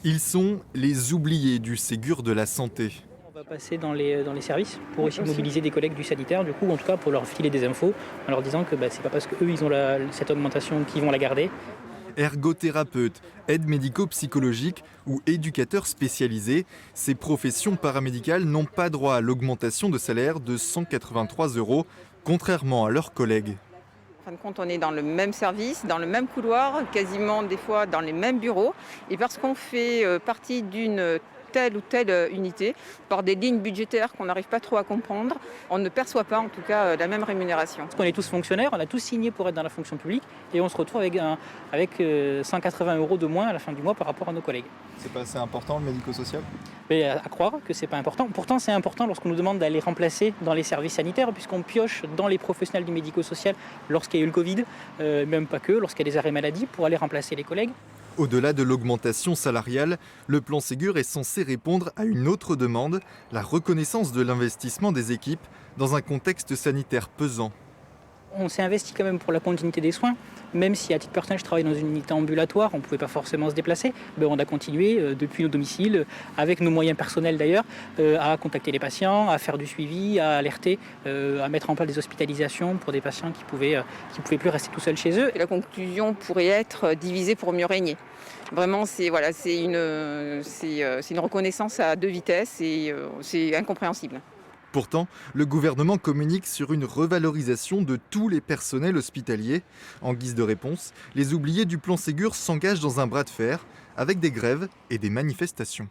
Ils sont les oubliés du Ségur de la santé. On va passer dans les services pour aussi mobiliser des collègues du sanitaire, du coup, en tout cas pour leur filer des infos, en leur disant que c'est pas parce qu'eux ils ont cette augmentation qu'ils vont la garder. Ergothérapeutes, aides médico-psychologiques ou éducateurs spécialisés, ces professions paramédicales n'ont pas droit à l'augmentation de salaire de 183 €, contrairement à leurs collègues. En fin de compte, on est dans le même service, dans le même couloir, quasiment des fois dans les mêmes bureaux. Et parce qu'on fait partie d'une telle ou telle unité, par des lignes budgétaires qu'on n'arrive pas trop à comprendre, on ne perçoit pas en tout cas la même rémunération. Parce qu'on est tous fonctionnaires, on a tous signé pour être dans la fonction publique et on se retrouve avec 180 € de moins à la fin du mois par rapport à nos collègues. C'est pas assez important le médico-social? Mais à croire que c'est pas important. Pourtant, c'est important lorsqu'on nous demande d'aller remplacer dans les services sanitaires, puisqu'on pioche dans les professionnels du médico-social lorsqu'il y a eu le Covid, même pas que, lorsqu'il y a des arrêts maladie, pour aller remplacer les collègues. Au-delà de l'augmentation salariale, le plan Ségur est censé répondre à une autre demande, la reconnaissance de l'investissement des équipes dans un contexte sanitaire pesant. On s'est investi quand même pour la continuité des soins, même si à titre personnel je travaille dans une unité ambulatoire, on ne pouvait pas forcément se déplacer, on a continué depuis nos domiciles, avec nos moyens personnels d'ailleurs, à contacter les patients, à faire du suivi, à alerter, à mettre en place des hospitalisations pour des patients qui pouvaient plus rester tout seuls chez eux. Et la conclusion pourrait être diviser pour mieux régner. Vraiment, c'est une reconnaissance à deux vitesses et c'est incompréhensible. Pourtant, le gouvernement communique sur une revalorisation de tous les personnels hospitaliers. En guise de réponse, les oubliés du plan Ségur s'engagent dans un bras de fer avec des grèves et des manifestations.